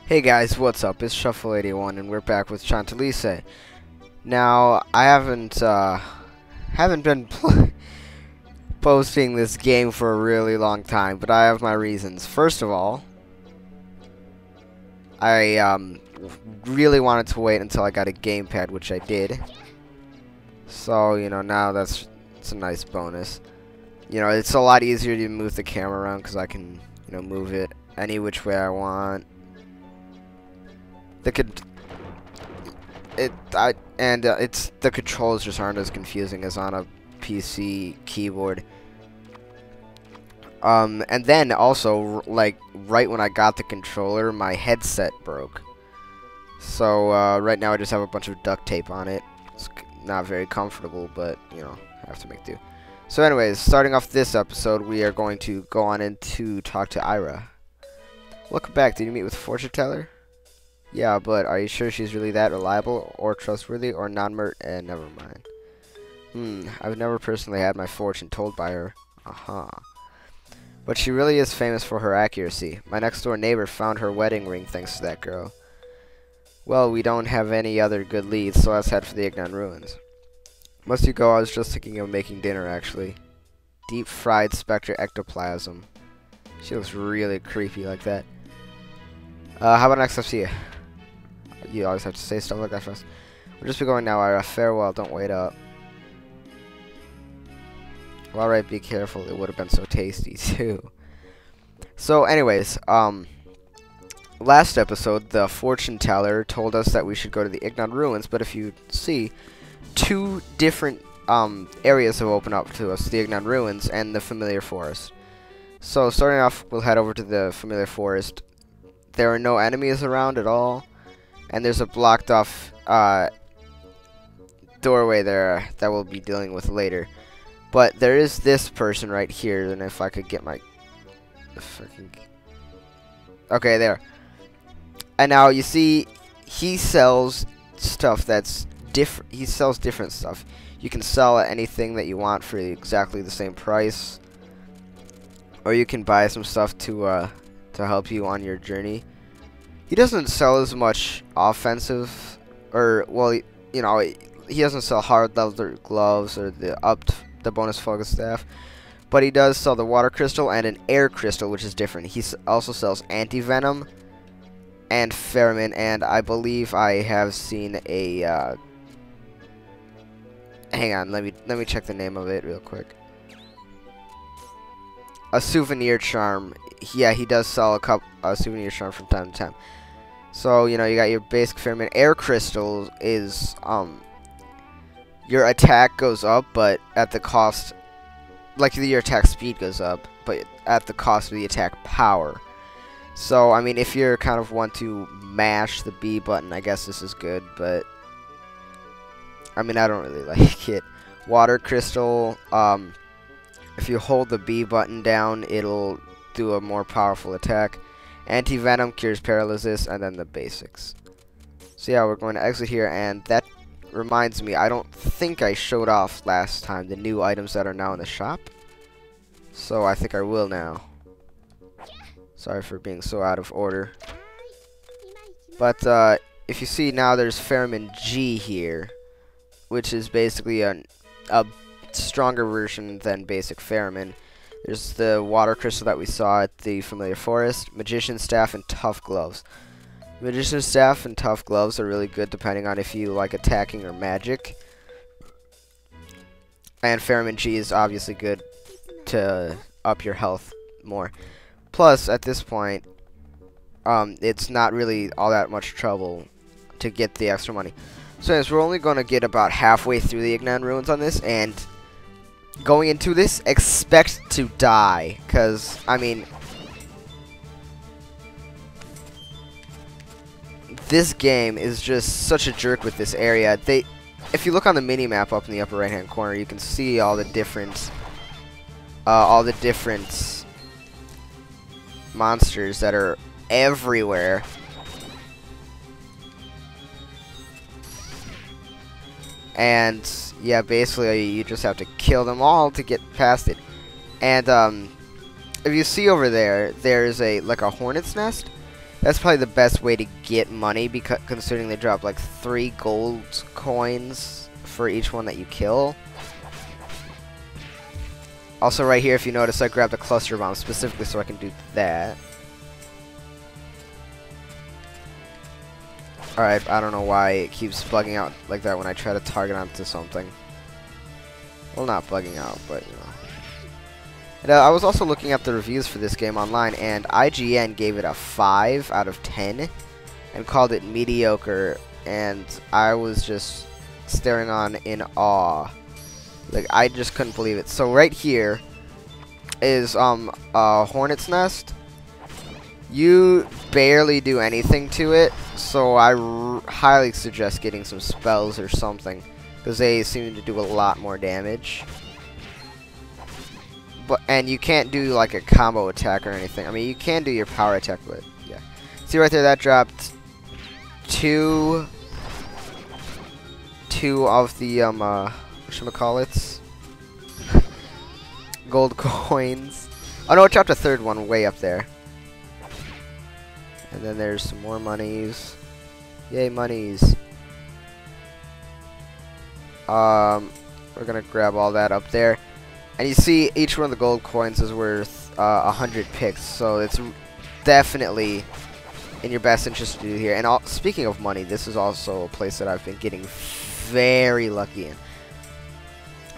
Hey guys, what's up? It's Shuffle81 and we're back with Chantelise. Now, I haven't been posting this game for a really long time, but I have my reasons. First of all, I really wanted to wait until I got a gamepad, which I did. So, now it's a nice bonus. It's a lot easier to move the camera around because I can, move it any which way I want. The controls just aren't as confusing as on a PC keyboard. And then also, like, right when I got the controller, my headset broke. So, right now I just have a bunch of duct tape on it. It's not very comfortable, but, I have to make do. So anyways, starting off this episode, we are going to go on in to talk to Ira. Welcome back. Did you meet with Fortune Teller? Yeah, but are you sure she's really that reliable or trustworthy or never mind. I've never personally had my fortune told by her. But she really is famous for her accuracy. My next door neighbor found her wedding ring thanks to that girl. Well, we don't have any other good leads, so let's head for the Ignan Ruins. Must you go? I was just thinking of making dinner, actually. Deep fried spectre ectoplasm. She looks really creepy like that. How about next up to you? You always have to say stuff like that first. We'll just be going now, Ira. Farewell, don't wait up. Well, alright, be careful. It would have been so tasty, too. So, anyways, last episode, the fortune teller told us that we should go to the Ignan Ruins, but if you see, two different areas have opened up to us, the Ignan Ruins and the familiar forest. So, starting off, we'll head over to the familiar forest. There are no enemies around at all. And there's a blocked off doorway there that we'll be dealing with later. But there is this person right here, and if I could get my... Okay, there. And now, you see, he sells stuff that's different. He sells different stuff. You can sell anything that you want for exactly the same price. Or you can buy some stuff to help you on your journey. He doesn't sell as much offensive, or, well, he doesn't sell hard leather gloves or the bonus focus staff, but he does sell the water crystal and an air crystal, which is different. He also sells anti-venom and pheromone, and I believe I have seen a, hang on, let me check the name of it real quick. A souvenir charm. Yeah, he does sell a souvenir charm from time to time. So, you got your basic pheromone. Air crystal is, your attack goes up, but at the cost, like, your attack speed goes up, but at the cost of the attack power. So, I mean, if you're kind of want to mash the B button, I guess this is good, but, I mean, I don't really like it. Water crystal, if you hold the B button down, it'll do a more powerful attack. Anti-venom cures paralysis, and then the basics. So yeah, we're going to exit here, and that reminds me, I don't think I showed off last time the new items that are now in the shop. So I think I will now. Sorry for being so out of order. But if you see now, there's pheromone G here, which is basically a stronger version than basic pheromone. There's the water crystal that we saw at the familiar forest, magician's staff, and tough gloves. Magician's staff and tough gloves are really good depending on if you like attacking or magic. And pheromone G is obviously good to up your health more. Plus, at this point, it's not really all that much trouble to get the extra money. So anyways, we're only going to get about halfway through the Ignan Ruins on this, and going into this, expect to die, because, I mean, this game is just such a jerk with this area. If you look on the mini-map up in the upper right-hand corner, you can see all the different monsters that are everywhere. And yeah, basically you just have to kill them all to get past it. And if you see over there, there's like a hornet's nest. That's probably the best way to get money, because considering they drop like 3 gold coins for each one that you kill. Also right here, if you notice, I grabbed a cluster bomb specifically so I can do that. Alright, I don't know why it keeps bugging out like that when I try to target onto something. Well, not bugging out, but, you know. And, I was also looking at the reviews for this game online, and IGN gave it a 5 out of 10 and called it mediocre, and I was just staring on in awe. Like, I just couldn't believe it. So right here is a hornet's nest. You barely do anything to it, so I highly suggest getting some spells or something, because they seem to do a lot more damage. And you can't do like a combo attack or anything. I mean, you can do your power attack, but yeah. See right there, that dropped two of the whatchamacallits? Gold coins. Oh no, it dropped a third one way up there. And then there's some more monies. Yay, monies. We're gonna grab all that up there. And you see, each one of the gold coins is worth 100 picks, so it's definitely in your best interest to do here. And speaking of money, this is also a place that I've been getting very lucky in.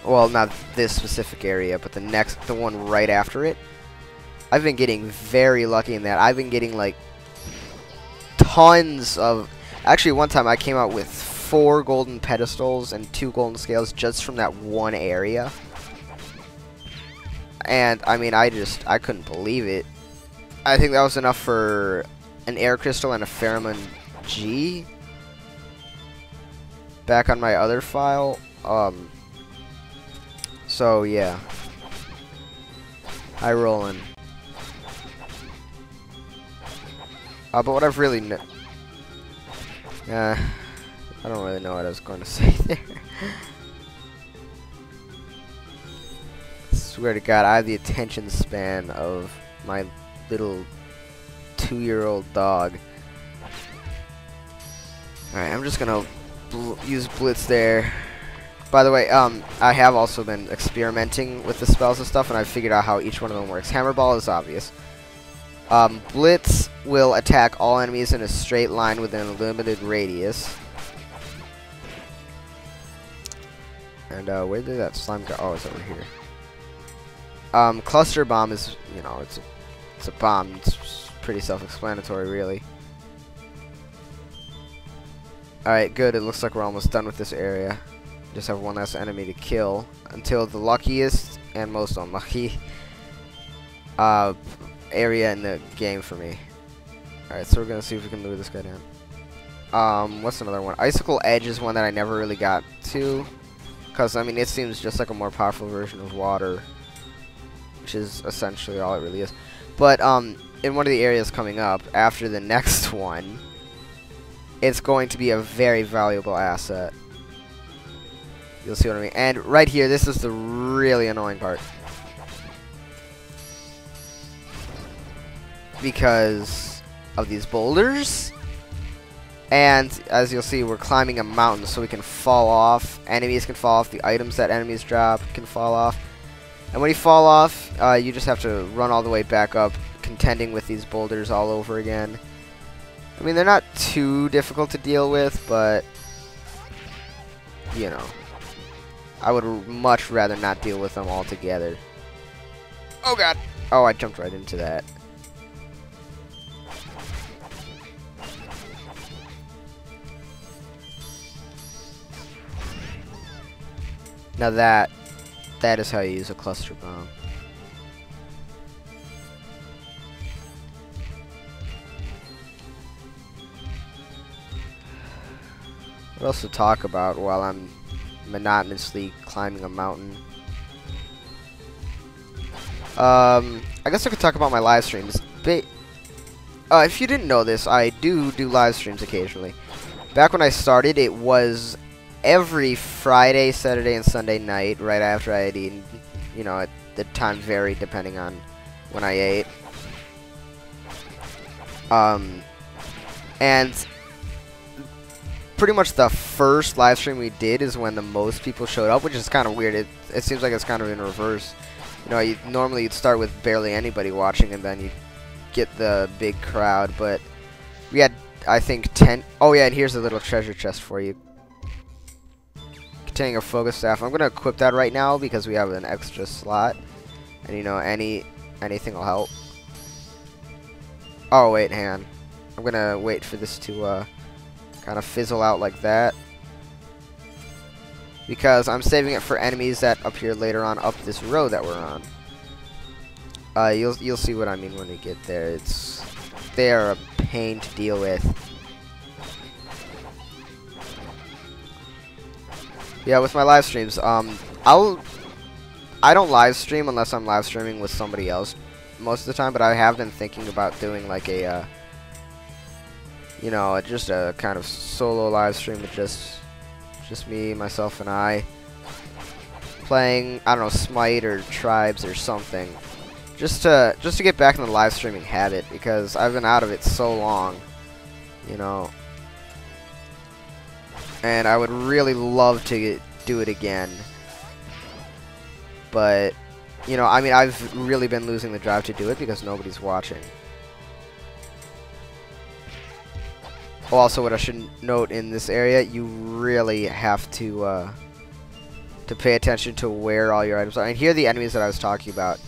Well, not this specific area, but the one right after it. I've been getting very lucky in that. I've been getting like tons of. Actually, one time I came out with 4 golden pedestals and 2 golden scales just from that one area. And I mean, I couldn't believe it. I think that was enough for an air crystal and a pheromone G. Back on my other file. So yeah. High rolling. But what I've really I don't really know what I was going to say there. Swear to God, I have the attention span of my little 2-year-old dog. Alright, I'm just gonna use Blitz there. By the way, I have also been experimenting with the spells and stuff, and I've figured out how each one of them works. Hammer Ball is obvious. Blitz will attack all enemies in a straight line within a limited radius. And where did that slime go? Oh, it's over here. Cluster Bomb is, you know, it's a bomb. It's pretty self-explanatory, really. Alright, good. It looks like we're almost done with this area. Just have one last enemy to kill until the luckiest and most unlucky area in the game for me. Alright, so we're gonna see if we can lure this guy down. What's another one? Icicle Edge is one that I never really got to, because I mean, it seems just like a more powerful version of water, which is essentially all it really is. But in one of the areas coming up after the next one, it's going to be a very valuable asset. You'll see what I mean. And right here, this is the really annoying part, because of these boulders. And as you'll see, we're climbing a mountain, so we can fall off. Enemies can fall off. The items that enemies drop can fall off. And when you fall off, you just have to run all the way back up, contending with these boulders all over again. I mean, they're not too difficult to deal with, but, you know, I would much rather not deal with them altogether. Oh, God. Oh, I jumped right into that. Now that is how you use a cluster bomb. What else to talk about while I'm monotonously climbing a mountain? I guess I could talk about my live streams. If you didn't know this, I do live streams occasionally. Back when I started, it was every Friday, Saturday, and Sunday night, right after I had eaten. You know, the time varied depending on when I ate. And pretty much the first live stream we did is when the most people showed up, which is kind of weird. It seems like it's kind of in reverse. You know, normally you'd start with barely anybody watching, and then you get the big crowd. But we had, I think, 10. Oh yeah, and here's a little treasure chest for you, containing a focus staff. I'm gonna equip that right now because we have an extra slot, and you know, anything will help. Oh wait, hang on. I'm gonna wait for this to kind of fizzle out like that, because I'm saving it for enemies that appear later on up this road that we're on. You'll see what I mean when we get there. They are a pain to deal with. Yeah, with my live streams, I don't live stream unless I'm live streaming with somebody else most of the time, but I have been thinking about doing like a you know, just a kind of solo live stream with just me, myself, and I playing, I don't know, Smite or Tribes or something, just to get back in the live streaming habit, because I've been out of it so long, you know, and I would really love to do it again. But you know, I mean, I've really been losing the drive to do it because nobody's watching. Also, what I should note in this area, you really have to pay attention to where all your items are. And here are the enemies that I was talking about.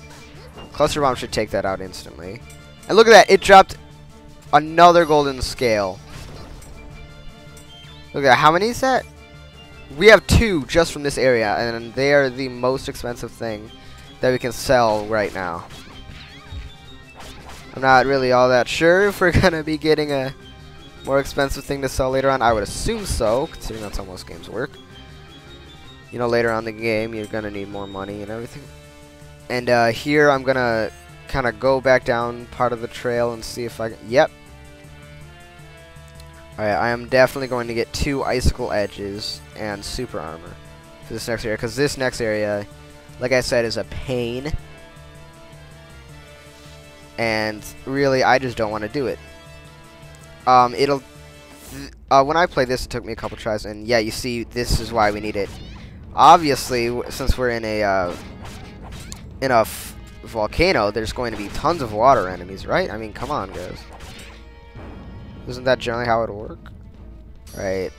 Cluster Bomb should take that out instantly. And look at that, it dropped another golden scale. Look at that, how many is that? We have 2 just from this area, and they are the most expensive thing that we can sell right now. I'm not really all that sure if we're gonna be getting a more expensive thing to sell later on. I would assume so, considering that's how most games work. You know, later on in the game, you're gonna need more money and everything. And here, I'm gonna kind of go back down part of the trail and see if I can. Yep. Alright, I am definitely going to get 2 icicle edges and super armor for this next area, because this next area, like I said, is a pain. And really, I just don't want to do it. When I played this, it took me a couple tries, and yeah, you see, this is why we need it. Obviously, since we're in a volcano, there's going to be tons of water enemies, right? I mean, come on, guys. Isn't that generally how it would work? Right.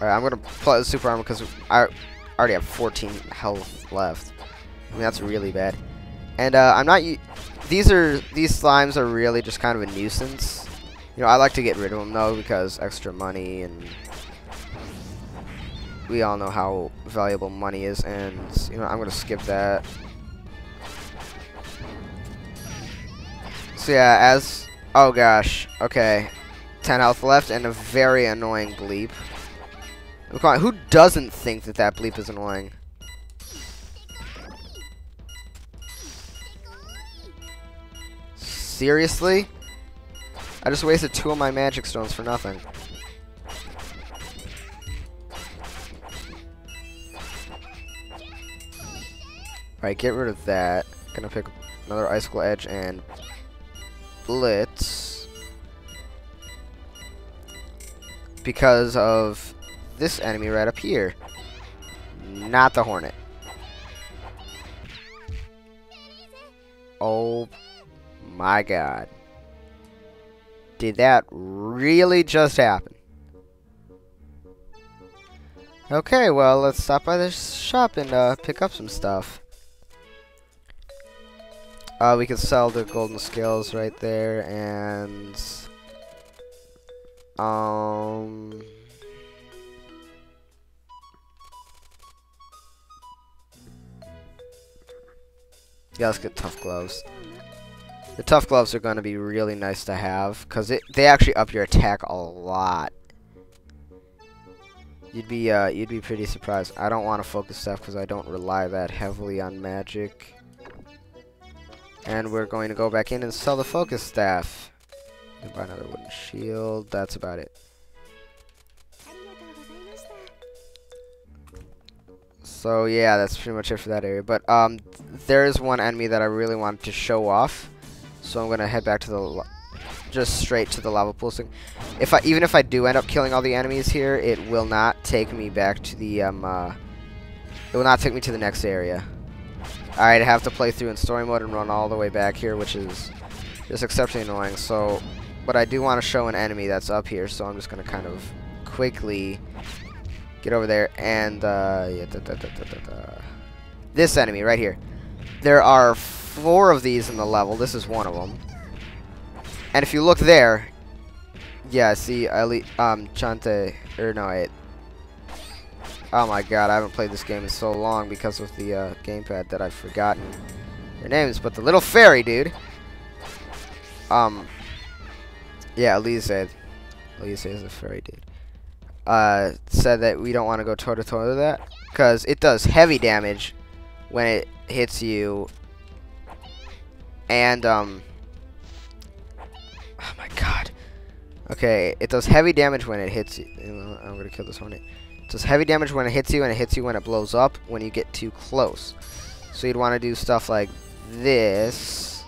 Alright, I'm gonna play the super armor because I already have 14 health left. I mean, that's really bad. And I'm not. These slimes are really just kind of a nuisance. You know, I like to get rid of them though because extra money, and we all know how valuable money is. And you know, I'm gonna skip that. So yeah, oh gosh, okay, 10 health left and a very annoying bleep. Who doesn't think that that bleep is annoying? Seriously? I just wasted 2 of my magic stones for nothing. Alright, get rid of that. Gonna pick another icicle edge and blitz. Because of this enemy right up here. Not the hornet. Oh my god. Did that really just happen? Okay, well, let's stop by this shop and pick up some stuff. We can sell the golden scales right there, and yeah, let's get tough gloves. The tough gloves are going to be really nice to have because they actually up your attack a lot. You'd be pretty surprised. I don't want to focus stuff because I don't rely that heavily on magic. And we're going to go back in and sell the focus staff. And buy another wooden shield. That's about it. So yeah, that's pretty much it for that area. But there is one enemy that I really wanted to show off. So I'm gonna head back to the just straight to the lava pool thing. Even if I do end up killing all the enemies here, it will not take me back to the it will not take me to the next area. I'd have to play through in story mode and run all the way back here, which is just exceptionally annoying. So, but I do want to show an enemy that's up here, so I'm just gonna kind of quickly get over there and yeah, this enemy right here. There are 4 of these in the level. This is one of them. And if you look there, yeah, see, Chante, or no, wait. Oh my god, I haven't played this game in so long because of the gamepad that I've forgotten their names. But the little fairy dude, yeah, Elise is a fairy dude, said that we don't want to go toe to toe with that because it does heavy damage when it hits you, and oh my god, okay, it does heavy damage when it hits you. I'm gonna kill this hornet. It does heavy damage when it hits you, and it hits you when it blows up when you get too close. So you'd want to do stuff like this,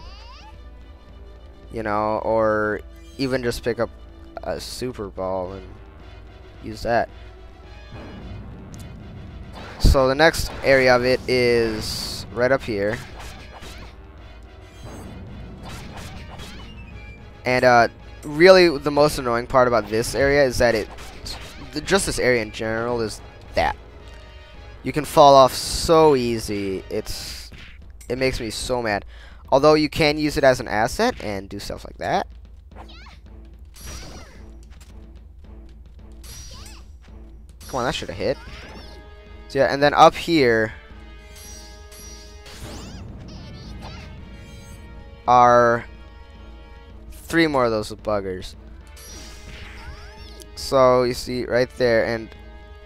you know, or even just pick up a super ball and use that. So the next area of it is right up here. And really the most annoying part about this area is that just this area in general is that you can fall off so easy. It makes me so mad. Although you can use it as an asset and do stuff like that. Come on, that should have hit. So yeah, and then up here are 3 more of those buggers. So you see right there, and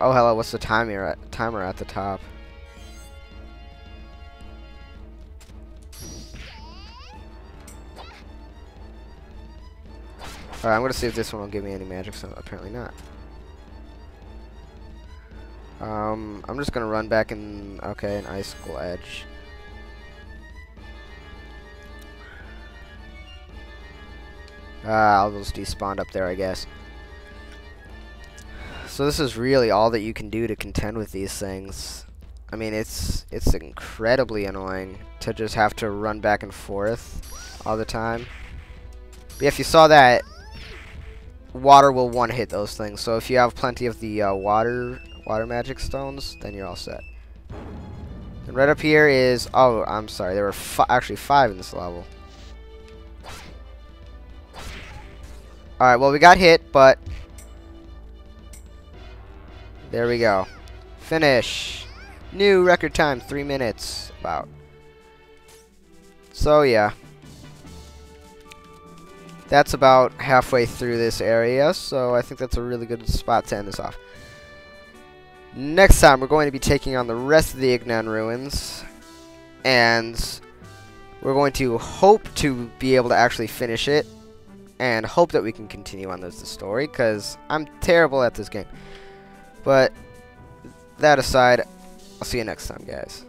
oh hello, what's the timer at the top? Alright, I'm gonna see if this one will give me any magic, so apparently not. I'm just gonna run back in, okay, an icicle edge. I'll just despawn up there, I guess. So this is really all that you can do to contend with these things. I mean, it's incredibly annoying to just have to run back and forth all the time. But yeah, if you saw that, water will one-hit those things. So if you have plenty of the water magic stones, then you're all set. And right up here is, oh, I'm sorry, there were actually 5 in this level. Alright, well, we got hit, but there we go. Finish. New record time, 3 minutes, about. So, yeah. That's about halfway through this area, so I think that's a really good spot to end this off. Next time, we're going to be taking on the rest of the Ignan Ruins, and we're going to hope to be able to actually finish it, and hope that we can continue on this story, because I'm terrible at this game. But that aside, I'll see you next time, guys.